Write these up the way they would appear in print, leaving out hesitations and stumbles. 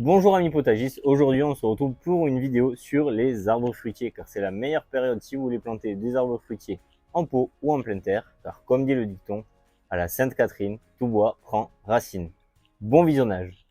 Bonjour amis potagistes, aujourd'hui on se retrouve pour une vidéo sur les arbres fruitiers car c'est la meilleure période si vous voulez planter des arbres fruitiers en pot ou en pleine terre car comme dit le dicton, à la Sainte-Catherine, tout bois prend racine. Bon visionnage.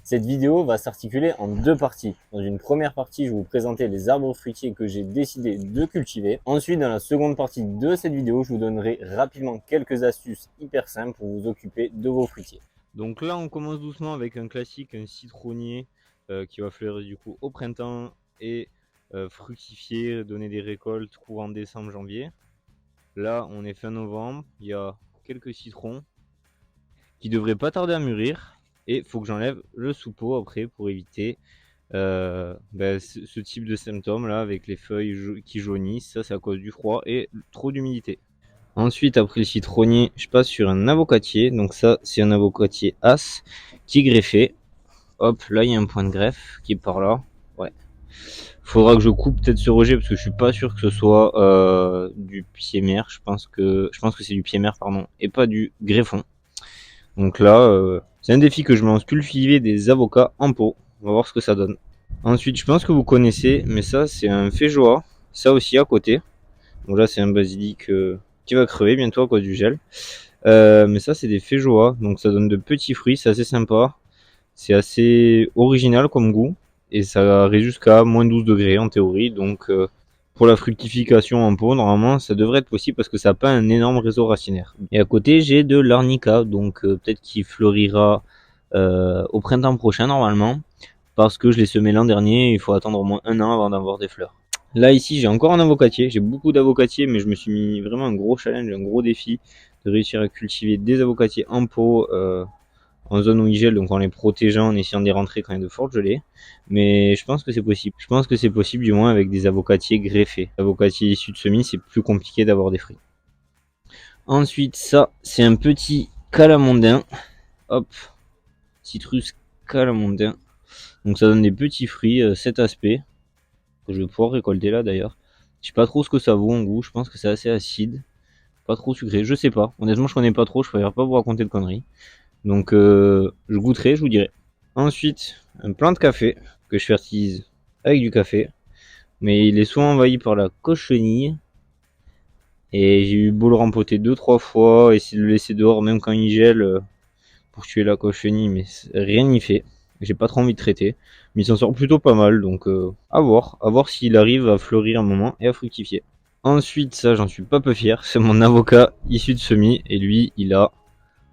Cette vidéo va s'articuler en deux parties. Dans une première partie, je vais vous présenter les arbres fruitiers que j'ai décidé de cultiver. Ensuite, dans la seconde partie de cette vidéo, je vous donnerai rapidement quelques astuces hyper simples pour vous occuper de vos fruitiers. Donc là, on commence doucement avec un classique, un citronnier qui va fleurir du coup au printemps et fructifier, donner des récoltes courant décembre, janvier. Là, on est fin novembre, il y a quelques citrons qui devraient pas tarder à mûrir. Et il faut que j'enlève le sous-pot après pour éviter ce type de symptômes là avec les feuilles qui jaunissent. Ça c'est à cause du froid et trop d'humidité. Ensuite, après le citronnier, je passe sur un avocatier. Donc ça c'est un avocatier as qui est greffé. Hop, là il y a un point de greffe qui est par là. Ouais. Faudra que je coupe peut-être ce rejet parce que je suis pas sûr que ce soit du pied-mère. Je pense que c'est du pied-mère pardon et pas du greffon. Donc là, c'est un défi que je me lance, cultiver des avocats en pot. On va voir ce que ça donne. Ensuite, je pense que vous connaissez, mais ça c'est un feijoa. Ça aussi à côté. Donc là c'est un basilic qui va crever bientôt à cause du gel. Mais ça c'est des feijoas, donc ça donne de petits fruits, c'est assez sympa. C'est assez original comme goût. Et ça arrive jusqu'à moins 12 degrés en théorie. Donc pour la fructification en pot, normalement ça devrait être possible parce que ça n'a pas un énorme réseau racinaire. Et à côté j'ai de l'arnica, donc peut-être qu'il fleurira au printemps prochain normalement, parce que je l'ai semé l'an dernier, il faut attendre au moins un an avant d'avoir des fleurs. Là ici j'ai encore un avocatier, j'ai beaucoup d'avocatiers, mais je me suis mis vraiment un gros challenge, un gros défi de réussir à cultiver des avocatiers en pot en zone où ils gèlent, donc en les protégeant, en essayant de les rentrer quand il y a de fortes gelées. Mais je pense que c'est possible. Je pense que c'est possible du moins avec des avocatiers greffés. Avocatiers issus de semis, c'est plus compliqué d'avoir des fruits. Ensuite, ça, c'est un petit calamondin. Hop, citrus calamondin. Donc ça donne des petits fruits, cet aspect, que je vais pouvoir récolter là d'ailleurs. Je sais pas trop ce que ça vaut en goût, je pense que c'est assez acide. Pas trop sucré, je sais pas. Honnêtement, je connais pas trop, je préfère pas vous raconter de conneries. Donc je goûterai, je vous dirai. Ensuite, un plant de café que je fertilise avec du café. Mais il est souvent envahi par la cochenille. Et j'ai eu beau le rempoter 2-3 fois, essayer de le laisser dehors même quand il gèle pour tuer la cochenille, mais rien n'y fait. J'ai pas trop envie de traiter. Mais il s'en sort plutôt pas mal, donc à voir s'il arrive à fleurir un moment et à fructifier. Ensuite, ça j'en suis pas peu fier, c'est mon avocat issu de semis, et lui il a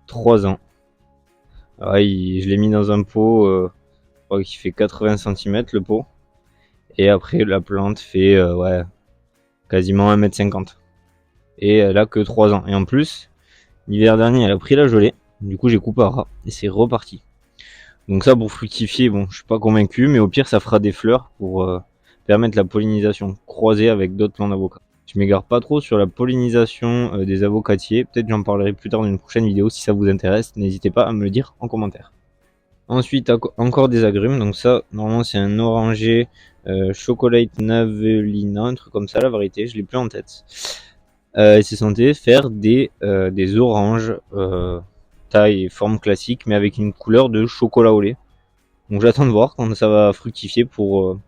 3 ans. Ah, je l'ai mis dans un pot, je crois qu'il fait 80 cm le pot. Et après, la plante fait ouais, quasiment 1,50 m. Et elle a que 3 ans. Et en plus, l'hiver dernier, elle a pris la gelée. Du coup, j'ai coupé à ras et c'est reparti. Donc ça, pour fructifier, bon, je suis pas convaincu, mais au pire, ça fera des fleurs pour permettre la pollinisation croisée avec d'autres plants d'avocat. Je m'égare pas trop sur la pollinisation des avocatiers. Peut-être j'en parlerai plus tard dans une prochaine vidéo. Si ça vous intéresse, n'hésitez pas à me le dire en commentaire. Ensuite, encore des agrumes. Donc ça, normalement, c'est un oranger chocolate navelina, un truc comme ça, la variété. Je l'ai plus en tête. Et c'est censé faire des oranges taille et forme classique, mais avec une couleur de chocolat au lait. Donc j'attends de voir quand ça va fructifier pour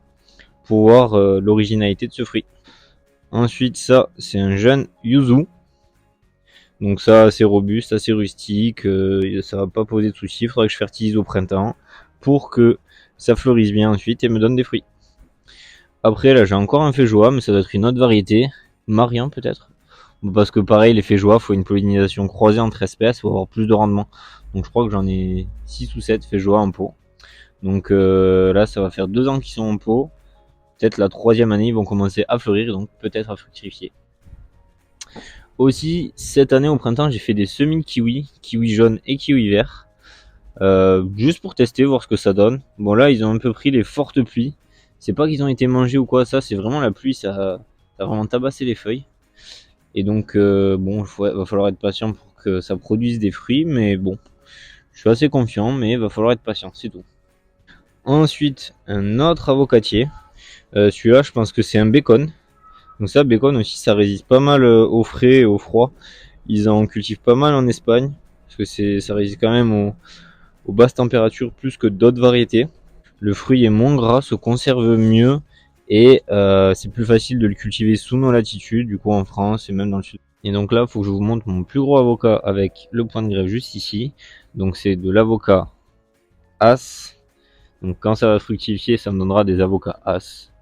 voir l'originalité de ce fruit. Ensuite, ça, c'est un jeune yuzu. Donc ça, assez robuste, assez rustique, ça va pas poser de soucis. Il faudrait que je fertilise au printemps pour que ça fleurisse bien ensuite et me donne des fruits. Après, là, j'ai encore un feijoa, mais ça doit être une autre variété. Marien, peut-être. Parce que pareil, les feijoas, faut une pollinisation croisée entre espèces pour avoir plus de rendement. Donc je crois que j'en ai 6 ou 7 feijoas en pot. Donc là, ça va faire 2 ans qu'ils sont en pot. Peut-être la 3e année, ils vont commencer à fleurir, donc peut-être à fructifier. Aussi, cette année au printemps, j'ai fait des semis de kiwi, kiwi jaune et kiwi vert. Juste pour tester, voir ce que ça donne. Bon là, ils ont un peu pris les fortes pluies. C'est pas qu'ils ont été mangés ou quoi, ça, c'est vraiment la pluie, ça a vraiment tabassé les feuilles. Et donc, bon, va falloir être patient pour que ça produise des fruits, mais bon, je suis assez confiant, mais il va falloir être patient, c'est tout. Ensuite, un autre avocatier. Celui-là, je pense que c'est un bacon. Donc ça, bacon aussi, ça résiste pas mal au frais et au froid. Ils en cultivent pas mal en Espagne, parce que ça résiste quand même aux basses températures plus que d'autres variétés. Le fruit est moins gras, se conserve mieux et c'est plus facile de le cultiver sous nos latitudes, du coup en France et même dans le sud. Et donc là, il faut que je vous montre mon plus gros avocat avec le point de grève juste ici. Donc c'est de l'avocat As. Donc quand ça va fructifier, ça me donnera des avocats As.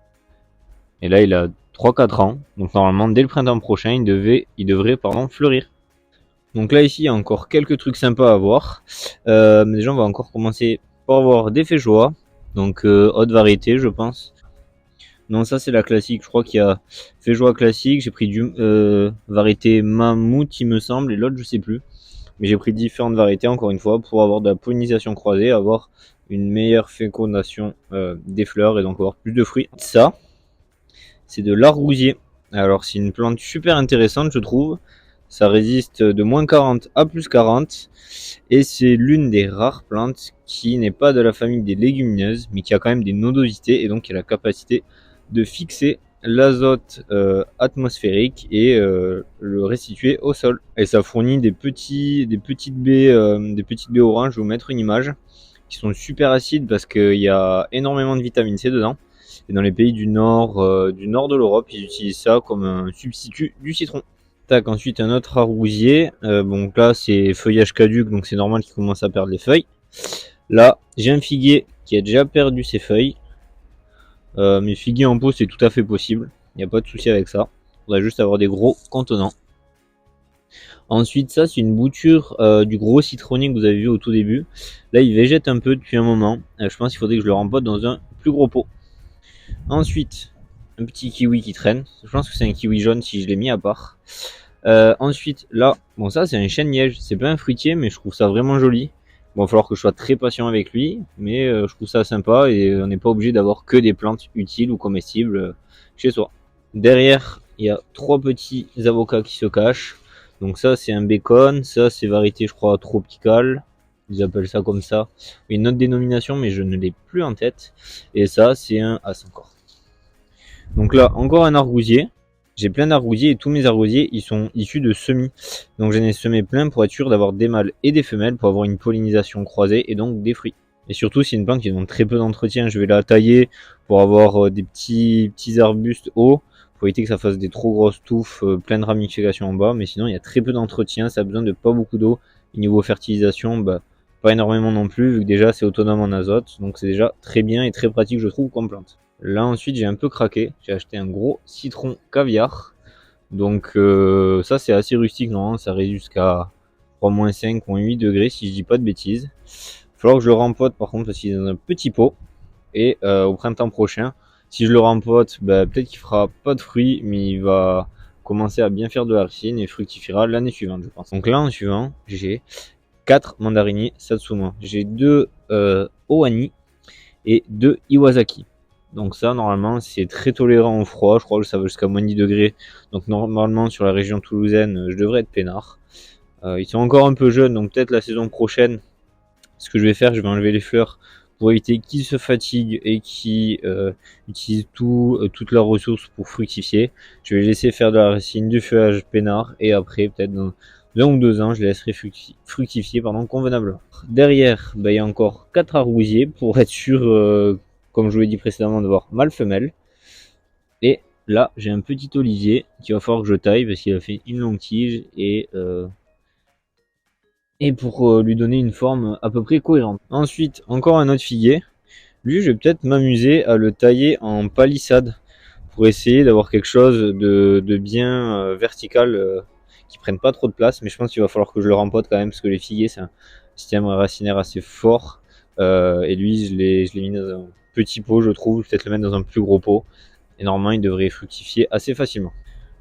Et là, il a 3-4 ans. Donc normalement, dès le printemps prochain, il devrait fleurir. Donc là, ici, il y a encore quelques trucs sympas à voir. Mais déjà, on va encore commencer par avoir des feijoas. Donc haute variété, je pense. Non, ça c'est la classique. Je crois qu'il y a feijoa classique. J'ai pris du variété mammouth, il me semble, et l'autre, je sais plus. Mais j'ai pris différentes variétés, encore une fois, pour avoir de la pollinisation croisée, avoir une meilleure fécondation des fleurs et donc avoir plus de fruits. Ça, c'est de l'argousier. Alors, c'est une plante super intéressante, je trouve. Ça résiste de moins 40 à plus 40. Et c'est l'une des rares plantes qui n'est pas de la famille des légumineuses, mais qui a quand même des nodosités et donc qui a la capacité de fixer l'azote atmosphérique et le restituer au sol. Et ça fournit des petites baies oranges. Je vais vous mettre une image qui sont super acides parce qu'il y a énormément de vitamine C dedans. Et dans les pays du nord de l'Europe, ils utilisent ça comme un substitut du citron. Tac, ensuite un autre arrousier. Bon, là c'est feuillage caduc, donc c'est normal qu'il commence à perdre les feuilles. Là, j'ai un figuier qui a déjà perdu ses feuilles. Mais figuier en pot, c'est tout à fait possible. Il n'y a pas de souci avec ça. Il faudrait juste avoir des gros contenants. Ensuite, ça c'est une bouture du gros citronnier que vous avez vu au tout début. Là, il végète un peu depuis un moment. Je pense qu'il faudrait que je le rempote dans un plus gros pot. Ensuite, un petit kiwi qui traîne. Je pense que c'est un kiwi jaune si je l'ai mis à part. Ensuite, là, bon ça c'est un chêne-liège. C'est pas un fruitier, mais je trouve ça vraiment joli. Bon, il va falloir que je sois très patient avec lui, mais je trouve ça sympa et on n'est pas obligé d'avoir que des plantes utiles ou comestibles chez soi. Derrière, il y a 3 petits avocats qui se cachent. Donc ça c'est un bacon, ça c'est variété je crois tropicale. Ils appellent ça comme ça. Une autre dénomination, mais je ne l'ai plus en tête. Et ça, c'est un As encore. Donc là, encore un argousier. J'ai plein d'argousiers et tous mes argousiers, ils sont issus de semis. Donc j'en ai semé plein pour être sûr d'avoir des mâles et des femelles pour avoir une pollinisation croisée et donc des fruits. Et surtout, c'est une plante qui demande très peu d'entretien. Je vais la tailler pour avoir des petits arbustes hauts pour éviter que ça fasse des trop grosses touffes, plein de ramifications en bas. Mais sinon, il y a très peu d'entretien. Ça a besoin de pas beaucoup d'eau. Et niveau fertilisation, pas énormément non plus, vu que déjà c'est autonome en azote. Donc c'est déjà très bien et très pratique, je trouve, comme plante. Là ensuite j'ai un peu craqué, j'ai acheté un gros citron caviar. Donc ça c'est assez rustique, non, ça résiste jusqu'à 3-5 ou 8 degrés si je dis pas de bêtises. Il va falloir que je le rempote par contre parce qu'il est dans un petit pot. Et au printemps prochain, si je le rempote, peut-être qu'il fera pas de fruits, mais il va commencer à bien faire de la racine et fructifiera l'année suivante je pense. Donc là en suivant, j'ai 4 mandariniers Satsuma. J'ai 2 Ohani et 2 Iwasaki. Donc ça, normalement, c'est très tolérant au froid. Je crois que ça va jusqu'à moins 10 degrés. Donc normalement, sur la région toulousaine, je devrais être peinard. Ils sont encore un peu jeunes, donc peut-être la saison prochaine, ce que je vais faire, je vais enlever les fleurs pour éviter qu'ils se fatiguent et qu'ils utilisent toutes leurs ressources pour fructifier. Je vais les laisser faire de la racine, du feuillage peinard, et après, peut-être dans 1 ou 2 ans, je les laisserai fructifier convenablement. Derrière, il y a encore 4 arrousiers pour être sûr, comme je vous l'ai dit précédemment, de voir mâle femelle. Et là, j'ai un petit olivier qu'il va falloir que je taille parce qu'il a fait une longue tige et pour lui donner une forme à peu près cohérente. Ensuite, encore un autre figuier. Lui, je vais peut-être m'amuser à le tailler en palissade pour essayer d'avoir quelque chose de bien vertical qui prenne pas trop de place. Mais je pense qu'il va falloir que je le rempote quand même parce que les figuiers, c'est un système racinaire assez fort. Et lui, je l'ai mis dans un petit pot, je trouve. Peut-être le mettre dans un plus gros pot. Et normalement, il devrait fructifier assez facilement.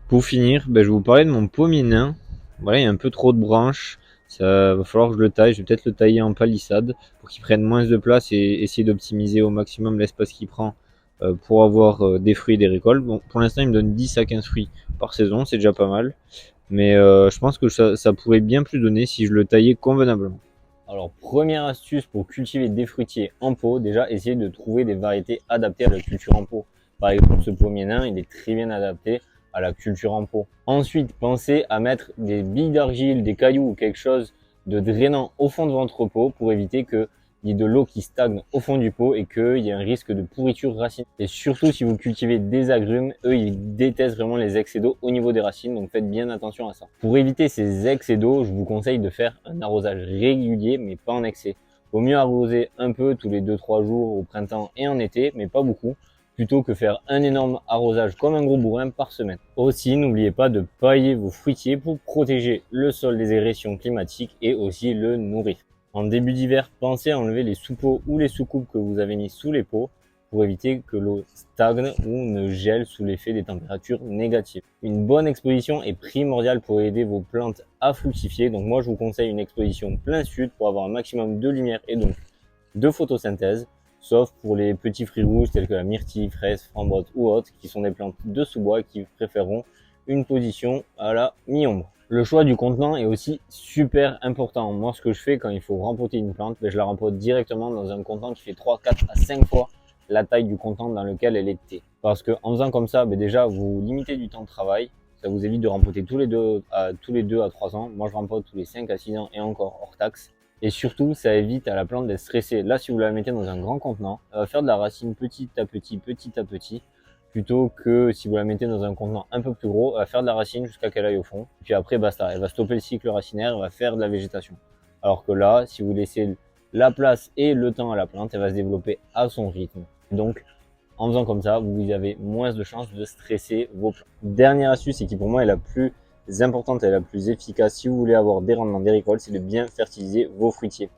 Pour finir, je vais vous parler de mon pommier nain. Voilà, il y a un peu trop de branches. Ça va falloir que je le taille. Je vais peut-être le tailler en palissade pour qu'il prenne moins de place et essayer d'optimiser au maximum l'espace qu'il prend pour avoir des fruits et des récoltes. Bon, pour l'instant, il me donne 10 à 15 fruits par saison, c'est déjà pas mal. Mais je pense que ça pourrait bien plus donner si je le taillais convenablement. Alors, première astuce pour cultiver des fruitiers en pot, déjà essayer de trouver des variétés adaptées à la culture en pot. Par exemple, ce pommier nain, il est très bien adapté à la culture en pot. Ensuite, pensez à mettre des billes d'argile, des cailloux ou quelque chose de drainant au fond de votre pot pour éviter qu'il y ait de l'eau qui stagne au fond du pot et qu'il y ait un risque de pourriture racine. Et surtout, si vous cultivez des agrumes, eux, ils détestent vraiment les excès d'eau au niveau des racines, donc faites bien attention à ça. Pour éviter ces excès d'eau, je vous conseille de faire un arrosage régulier, mais pas en excès. Vaut mieux arroser un peu tous les 2-3 jours au printemps et en été, mais pas beaucoup, plutôt que faire un énorme arrosage comme un gros bourrin par semaine. Aussi, n'oubliez pas de pailler vos fruitiers pour protéger le sol des agressions climatiques et aussi le nourrir. En début d'hiver, pensez à enlever les sous-pots ou les sous-coupes que vous avez mis sous les pots pour éviter que l'eau stagne ou ne gèle sous l'effet des températures négatives. Une bonne exposition est primordiale pour aider vos plantes à fructifier. Donc moi, je vous conseille une exposition plein sud pour avoir un maximum de lumière et donc de photosynthèse, sauf pour les petits fruits rouges tels que la myrtille, fraise, framboise ou autres, qui sont des plantes de sous-bois qui préféreront une position à la mi-ombre. Le choix du contenant est aussi super important. Moi, ce que je fais quand il faut rempoter une plante, je la rempote directement dans un contenant qui fait 3, 4 à 5 fois la taille du contenant dans lequel elle était. Parce que en faisant comme ça, déjà, vous limitez du temps de travail. Ça vous évite de rempoter tous les 2 à 3 ans. Moi, je rempote tous les 5 à 6 ans et encore hors taxe. Et surtout, ça évite à la plante d'être stressée. Là, si vous la mettez dans un grand contenant, elle va faire de la racine petit à petit, plutôt que si vous la mettez dans un contenant un peu plus gros, elle va faire de la racine jusqu'à qu'elle aille au fond. Puis après, basta, elle va stopper le cycle racinaire, elle va faire de la végétation. Alors que là, si vous laissez la place et le temps à la plante, elle va se développer à son rythme. Donc, en faisant comme ça, vous avez moins de chances de stresser vos plantes. Dernière astuce, et qui pour moi est la plus importante et la plus efficace si vous voulez avoir des rendements des récoltes, c'est de bien fertiliser vos fruitiers.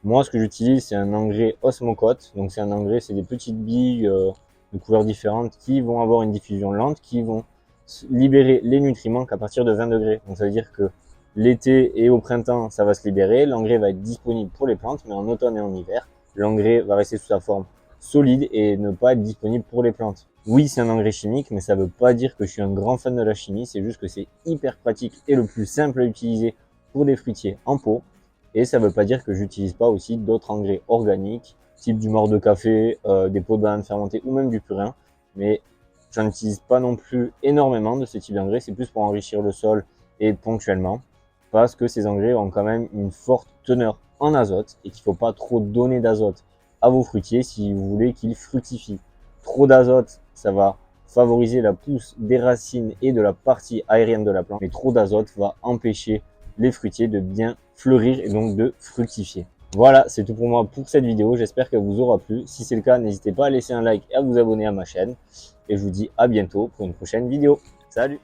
Moi, ce que j'utilise, c'est un engrais osmocote. Donc, c'est un engrais, c'est des petites billes de couleurs différentes qui vont avoir une diffusion lente, qui vont libérer les nutriments qu'à partir de 20 degrés. Donc, ça veut dire que l'été et au printemps, ça va se libérer. L'engrais va être disponible pour les plantes, mais en automne et en hiver, l'engrais va rester sous sa forme solide et ne pas être disponible pour les plantes. Oui, c'est un engrais chimique, mais ça ne veut pas dire que je suis un grand fan de la chimie. C'est juste que c'est hyper pratique et le plus simple à utiliser pour des fruitiers en pot. Et ça ne veut pas dire que j'utilise pas aussi d'autres engrais organiques, type du morre de café, des pots de banane fermentés ou même du purin. Mais j'en utilise pas non plus énormément de ce type d'engrais. C'est plus pour enrichir le sol et ponctuellement. Parce que ces engrais ont quand même une forte teneur en azote et qu'il ne faut pas trop donner d'azote à vos fruitiers si vous voulez qu'ils fructifient. Trop d'azote, ça va favoriser la pousse des racines et de la partie aérienne de la plante. Mais trop d'azote va empêcher les fruitiers de bien fleurir et donc de fructifier. Voilà, c'est tout pour moi pour cette vidéo. J'espère qu'elle vous aura plu. Si c'est le cas, n'hésitez pas à laisser un like et à vous abonner à ma chaîne. Et je vous dis à bientôt pour une prochaine vidéo. Salut!